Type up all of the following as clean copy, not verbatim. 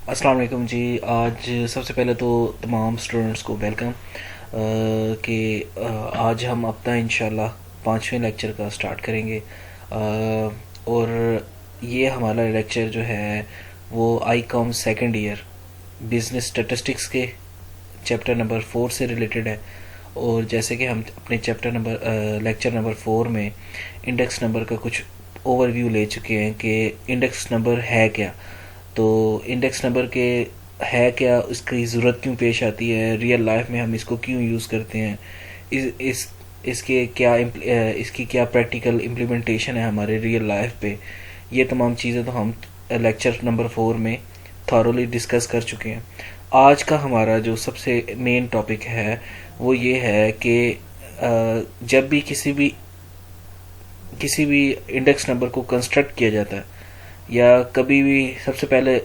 अस्सलाम वालेकुम जी। आज सबसे पहले तो तमाम स्टूडेंट्स को वेलकम कि आज हम अपना इंशाल्लाह पाँचवें लेक्चर का स्टार्ट करेंगे। और ये हमारा लेक्चर जो है वो I com second year business statistics के चैप्टर नंबर 4 से रिलेटेड है। और जैसे कि हम अपने चैप्टर नंबर लेक्चर नंबर 4 में इंडेक्स नंबर का कुछ ओवरव्यू ले चुके हैं कि इंडेक्स नंबर है क्या, तो इंडेक्स नंबर के है क्या, इसकी ज़रूरत क्यों पेश आती है, रियल लाइफ में हम इसको क्यों यूज़ करते हैं, इस इसके क्या इसकी क्या प्रैक्टिकल इम्प्लीमेंटेशन है हमारे रियल लाइफ पे। ये तमाम चीज़ें तो हम लेक्चर नंबर 4 में थॉरोली डिस्कस कर चुके हैं। आज का हमारा जो सबसे मेन टॉपिक है वो ये है कि जब भी किसी भी इंडेक्स नंबर को कंस्ट्रक्ट किया जाता है या कभी भी सबसे पहले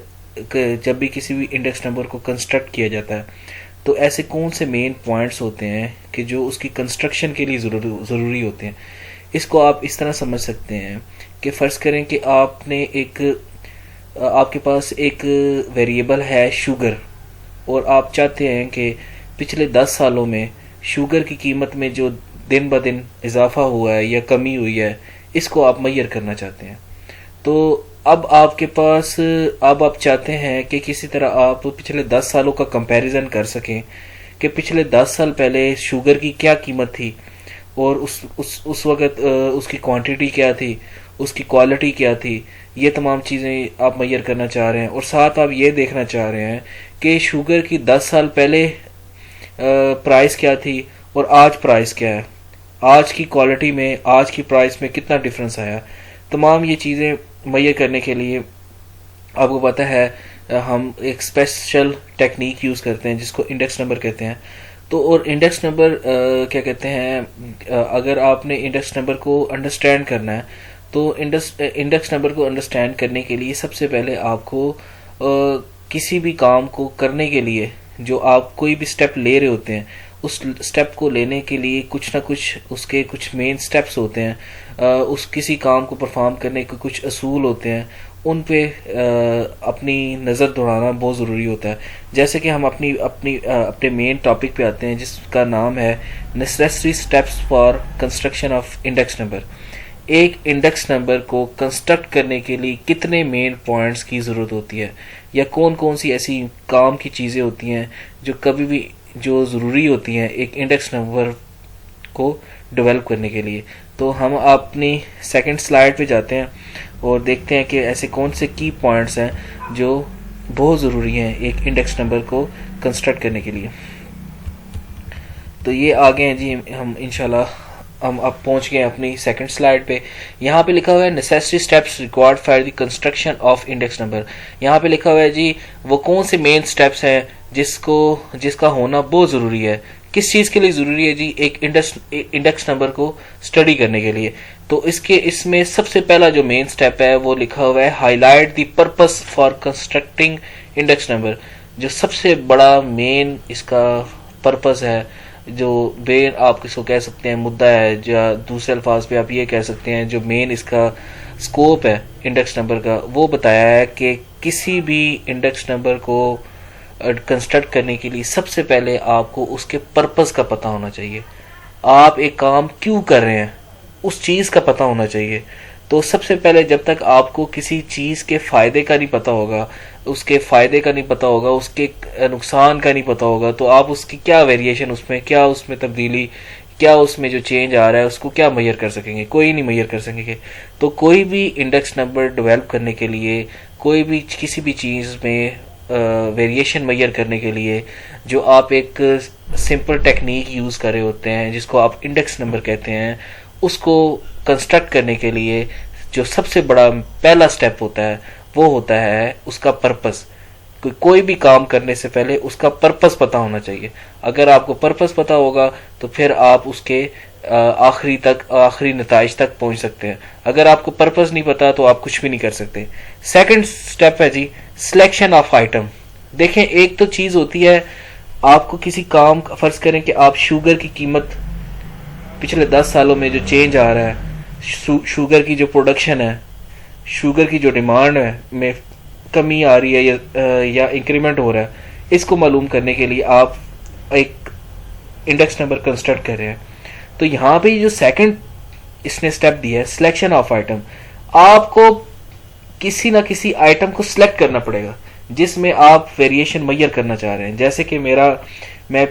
जब भी किसी भी इंडेक्स नंबर को कंस्ट्रक्ट किया जाता है तो ऐसे कौन से मेन पॉइंट्स होते हैं कि जो उसकी कंस्ट्रक्शन के लिए ज़रूरी होते हैं। इसको आप इस तरह समझ सकते हैं कि फ़र्ज़ करें कि आपके पास एक वेरिएबल है शुगर, और आप चाहते हैं कि पिछले 10 सालों में शुगर की कीमत में जो दिन ब दिन इजाफा हुआ है या कमी हुई है, इसको आप मैयर करना चाहते हैं। तो अब आप चाहते हैं कि किसी तरह आप पिछले 10 सालों का कंपैरिजन कर सकें कि पिछले 10 साल पहले शुगर की क्या कीमत थी और उस वक़्त उसकी क्वांटिटी क्या थी, उसकी क्वालिटी क्या थी। ये तमाम चीज़ें आप मैयर करना चाह रहे हैं और साथ आप ये देखना चाह रहे हैं कि शुगर की 10 साल पहले प्राइस क्या थी और आज प्राइस क्या है, आज की क्वालिटी में आज की प्राइस में कितना डिफरेंस आया। तमाम ये चीज़ें मैयर करने के लिए आपको पता है हम एक स्पेशल टेक्निक यूज़ करते हैं जिसको इंडेक्स नंबर कहते हैं। तो और इंडेक्स नंबर क्या कहते हैं, अगर आपने इंडेक्स नंबर को अंडरस्टैंड करना है तो इंडेक्स नंबर को अंडरस्टैंड करने के लिए सबसे पहले आपको किसी भी काम को करने के लिए जो आप कोई भी स्टेप ले रहे होते हैं उस स्टेप को लेने के लिए कुछ ना कुछ उसके कुछ मेन स्टेप्स होते हैं। उस किसी काम को परफॉर्म करने के कुछ असूल होते हैं, उन पे अपनी नज़र दौड़ाना बहुत ज़रूरी होता है। जैसे कि हम अपने मेन टॉपिक पे आते हैं जिसका नाम है necessary steps for construction of index number. एक इंडेक्स नंबर को कंस्ट्रक्ट करने के लिए कितने मेन पॉइंट्स की ज़रूरत होती है या कौन कौन सी ऐसी काम की चीज़ें होती हैं जो कभी भी जो ज़रूरी होती हैं एक इंडेक्स नंबर को डेवलप करने के लिए। तो हम अपनी सेकंड स्लाइड पे जाते हैं और देखते हैं कि ऐसे कौन से की पॉइंट्स हैं जो बहुत ज़रूरी हैं एक इंडेक्स नंबर को कंस्ट्रक्ट करने के लिए। तो ये आगे हैं जी, हम इंशाल्लाह हम अब पहुंच गए अपनी सेकंड स्लाइड पे। यहाँ पे लिखा हुआ है necessary steps required for the construction of index number. यहाँ पे लिखा हुआ है जी वो कौन से मेन स्टेप्स हैं जिसका होना बहुत ज़रूरी है। किस चीज़ के लिए ज़रूरी है जी, एक इंडेक्स नंबर को स्टडी करने के लिए। तो इसमें सबसे पहला जो मेन स्टेप है वो लिखा हुआ है highlight the purpose for constructing index number. जो सबसे बड़ा मेन इसका पर्पस है, जो मेन आप किसको कह सकते हैं मुद्दा है, या दूसरे अल्फाज पे आप ये कह सकते हैं जो मेन इसका स्कोप है इंडेक्स नंबर का, वो बताया है कि किसी भी इंडेक्स नंबर को कंस्ट्रक्ट करने के लिए सबसे पहले आपको उसके पर्पस का पता होना चाहिए। आप एक काम क्यों कर रहे हैं उस चीज़ का पता होना चाहिए। तो सबसे पहले जब तक आपको किसी चीज़ के फ़ायदे का नहीं पता होगा, उसके फ़ायदे का नहीं पता होगा, उसके नुकसान का नहीं पता होगा, तो आप उसकी क्या वेरिएशन, उसमें क्या, उसमें तब्दीली क्या, उसमें जो चेंज आ रहा है उसको क्या मैयर कर सकेंगे, कोई नहीं मैयर कर सकेंगे। तो कोई भी इंडेक्स नंबर डेवलप करने के लिए, कोई भी किसी भी चीज़ में वेरिएशन मैयर करने के लिए जो आप एक सिंपल टेक्निक यूज़ कर रहे होते हैं जिसको आप इंडेक्स नंबर कहते हैं, उसको कंस्ट्रक्ट करने के लिए जो सबसे बड़ा पहला स्टेप होता है वो होता है उसका पर्पस। कोई भी काम करने से पहले उसका पर्पस पता होना चाहिए। अगर आपको पर्पस पता होगा तो फिर आप उसके आखिरी नताइज तक पहुंच सकते हैं। अगर आपको पर्पस नहीं पता तो आप कुछ भी नहीं कर सकते। सेकंड स्टेप है जी सिलेक्शन ऑफ आइटम। देखें, एक तो चीज होती है आपको किसी काम, फर्ज करें कि आप शुगर की कीमत पिछले 10 सालों में जो चेंज आ रहा है, शुगर की जो प्रोडक्शन है, शुगर की जो डिमांड है में कमी आ रही है या इंक्रीमेंट हो रहा है, इसको मालूम करने के लिए आप एक इंडेक्स नंबर कंस्ट्रक्ट कर रहे हैं। तो यहाँ पे जो सेकंड इसने स्टेप दिया है, सिलेक्शन ऑफ आइटम, आपको किसी ना किसी आइटम को सिलेक्ट करना पड़ेगा जिसमें आप वेरिएशन मैयर करना चाह रहे हैं। जैसे कि मैं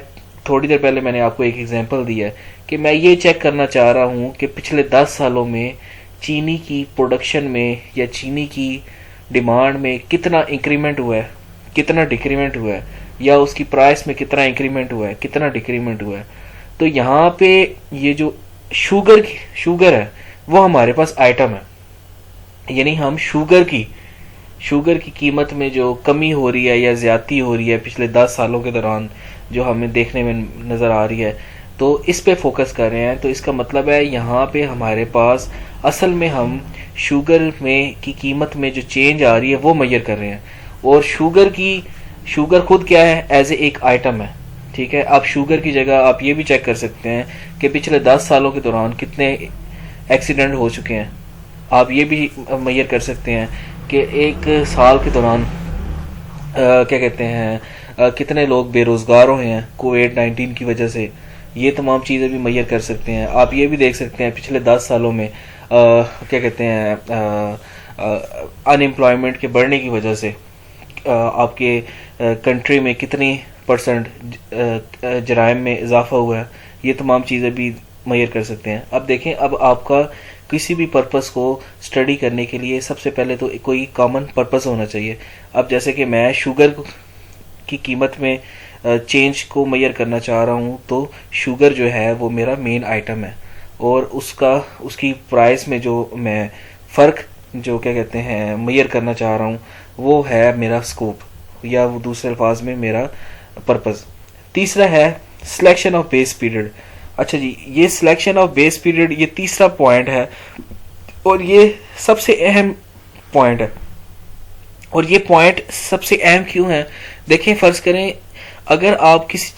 थोड़ी देर पहले मैंने आपको एक एग्जांपल दिया है कि मैं ये चेक करना चाह रहा हूँ कि पिछले 10 सालों में चीनी की प्रोडक्शन में या चीनी की डिमांड में कितना इंक्रीमेंट हुआ है, कितना डिक्रीमेंट हुआ है, या उसकी प्राइस में कितना इंक्रीमेंट हुआ है, कितना डिक्रीमेंट हुआ है। तो यहाँ पे ये जो शुगर है वो हमारे पास आइटम है, यानी हम शुगर की कीमत में जो कमी हो रही है या ज्यादती हो रही है पिछले 10 सालों के दौरान जो हमें देखने में नज़र आ रही है, तो इस पे फोकस कर रहे हैं। तो इसका मतलब है यहाँ पे हमारे पास असल में हम शुगर में की कीमत में जो चेंज आ रही है वो मेजर कर रहे हैं। और शुगर खुद क्या है, एज ए एक आइटम है। ठीक है, आप शुगर की जगह आप ये भी चेक कर सकते हैं कि पिछले 10 सालों के दौरान कितने एक्सीडेंट हो चुके हैं। आप ये भी मेजर कर सकते हैं कि एक साल के दौरान क्या कहते हैं कितने लोग बेरोजगार हुए हैं कोविड-19 की वजह से। ये तमाम चीज़ें भी मेजर कर सकते हैं। आप ये भी देख सकते हैं पिछले 10 सालों में क्या कहते हैं अनएम्प्लॉयमेंट के बढ़ने की वजह से आपके कंट्री में कितनी परसेंट जराइम में इजाफा हुआ है। ये तमाम चीज़ें भी मेजर कर सकते हैं। अब देखें, अब आपका किसी भी पर्पस को स्टडी करने के लिए सबसे पहले तो कोई कॉमन पर्पस होना चाहिए। अब जैसे कि मैं शुगर की कीमत में चेंज को मेजर करना चाह रहा हूँ, तो शुगर जो है वो मेरा मेन आइटम है और उसकी प्राइस में जो मैं फ़र्क जो क्या कहते हैं मेजर करना चाह रहा हूँ वो है मेरा स्कोप, या वो दूसरे अल्फाज में मेरा पर्पस। तीसरा है सिलेक्शन ऑफ बेस पीरियड। अच्छा जी, ये सिलेक्शन ऑफ बेस पीरियड ये तीसरा पॉइंट है और ये सबसे अहम पॉइंट है। और ये पॉइंट सबसे अहम क्यों है? देखें, फर्ज करें अगर आप किसी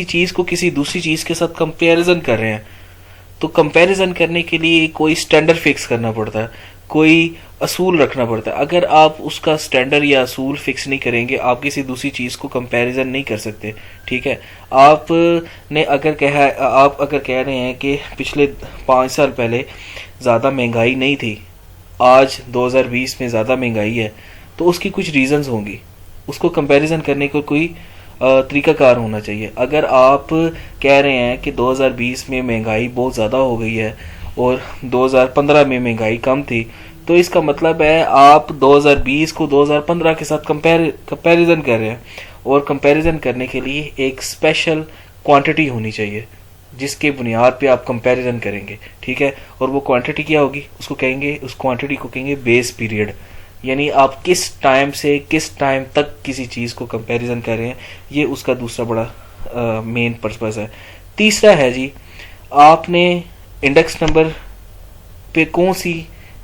चीज को किसी दूसरी चीज के साथ कंपैरिजन कर रहे हैं, तो कंपैरिजन करने के लिए कोई स्टैंडर्ड फिक्स करना पड़ता है, कोई असूल रखना पड़ता है। अगर आप उसका स्टैंडर्ड या असूल फिक्स नहीं करेंगे, आप किसी दूसरी चीज को कंपैरिजन नहीं कर सकते। ठीक है, आप अगर कह रहे हैं कि पिछले 5 साल पहले ज्यादा महंगाई नहीं थी, आज 2020 में ज्यादा महंगाई है, तो उसकी कुछ रीजंस होंगी। उसको कंपैरिजन करने को कोई तरीकाकार होना चाहिए। अगर आप कह रहे हैं कि 2020 में महंगाई बहुत ज़्यादा हो गई है और 2015 में महंगाई कम थी, तो इसका मतलब है आप 2020 को 2015 के साथ कंपैरिजन कर रहे हैं। और कंपैरिजन करने के लिए एक स्पेशल क्वांटिटी होनी चाहिए जिसके बुनियाद पे आप कंपैरिजन करेंगे। ठीक है, और वो क्वांटिटी क्या होगी? उस क्वांटिटी को कहेंगे बेस पीरियड, यानी आप किस टाइम से किस टाइम तक किसी चीज़ को कंपैरिजन कर रहे हैं, ये उसका दूसरा बड़ा मेन पर्पस है। तीसरा है जी, आपने इंडेक्स नंबर पे कौन सी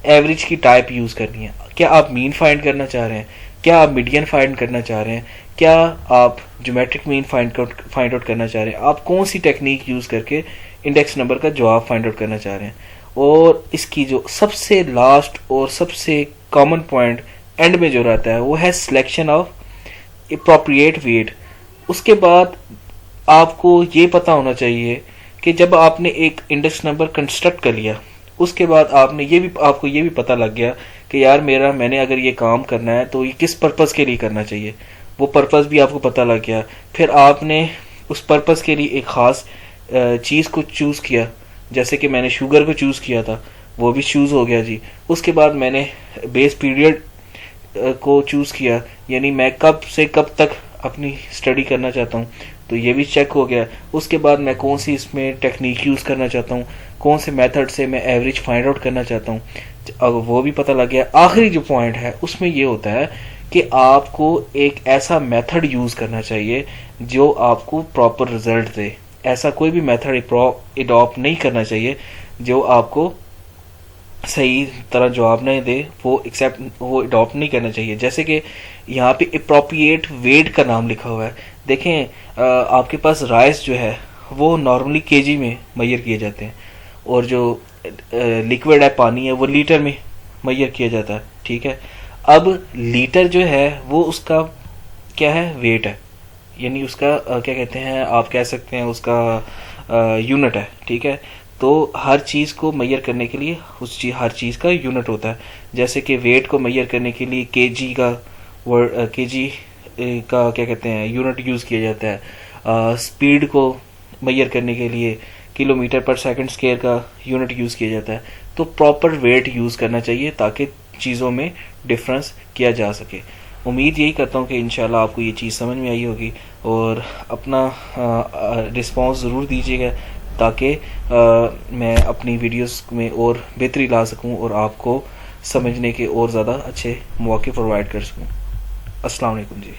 एवरेज की टाइप यूज़ करनी है। क्या आप मीन फाइंड करना चाह रहे हैं? क्या आप मीडियन फाइंड करना चाह रहे हैं? क्या आप ज्योमेट्रिक मीन फाइंड आउट करना चाह रहे हैं? आप कौन सी टेक्निक यूज़ करके इंडेक्स नंबर का जवाब फाइंड आउट करना चाह रहे हैं? और इसकी जो सबसे लास्ट और सबसे कॉमन पॉइंट एंड में जो रहता है वो है सिलेक्शन ऑफ एप्रोप्रिएट वेट। उसके बाद आपको ये पता होना चाहिए कि जब आपने एक इंडेक्स नंबर कंस्ट्रक्ट कर लिया, उसके बाद आपको ये भी पता लग गया कि यार मैंने अगर ये काम करना है तो ये किस पर्पस के लिए करना चाहिए, वो पर्पस भी आपको पता लग गया। फिर आपने उस पर्पस के लिए एक ख़ास चीज़ को चूज़ किया, जैसे कि मैंने शुगर को चूज़ किया था, वो भी चूज़ हो गया जी। उसके बाद मैंने बेस पीरियड को चूज़ किया, यानी मैं कब से कब तक अपनी स्टडी करना चाहता हूँ, तो ये भी चेक हो गया। उसके बाद मैं कौन सी इसमें टेक्निक यूज़ करना चाहता हूँ, कौन से मेथड से मैं एवरेज फाइंड आउट करना चाहता हूँ, अब वो भी पता लग गया। आखिरी जो पॉइंट है उसमें ये होता है कि आपको एक ऐसा मेथड यूज़ करना चाहिए जो आपको प्रॉपर रिजल्ट दे। ऐसा कोई भी मेथड अडॉप्ट नहीं करना चाहिए जो आपको सही तरह जवाब नहीं दे, वो अडॉप्ट नहीं करना चाहिए। जैसे कि यहाँ पे अप्रोप्रिएट वेट का नाम लिखा हुआ है। देखें, आपके पास राइस जो है वो नॉर्मली केजी में मेजर किए जाते हैं और जो लिक्विड है पानी है वो लीटर में मेजर किया जाता है। ठीक है, अब लीटर जो है वो उसका क्या है, वेट है, यानी उसका क्या कहते हैं, आप कह सकते हैं उसका यूनिट है, ठीक है। तो हर चीज़ को मैयर करने के लिए हर चीज़ का यूनिट होता है। जैसे कि वेट को मैयर करने के लिए केजी का वर्ड, केजी का क्या कहते हैं यूनिट यूज़ किया जाता है। स्पीड को मैयर करने के लिए किलोमीटर पर सेकंड स्क्वायर का यूनिट यूज़ किया जाता है। तो प्रॉपर वेट यूज़ करना चाहिए ताकि चीज़ों में डिफरेंस किया जा सके। उम्मीद यही करता हूँ कि इंशाल्लाह आपको ये चीज़ समझ में आई होगी, और अपना रिस्पांस ज़रूर दीजिएगा ताकि मैं अपनी वीडियोस में और बेहतरी ला सकूँ और आपको समझने के और ज़्यादा अच्छे मौके प्रोवाइड कर सकूँ। अस्सलाम वालेकुम जी।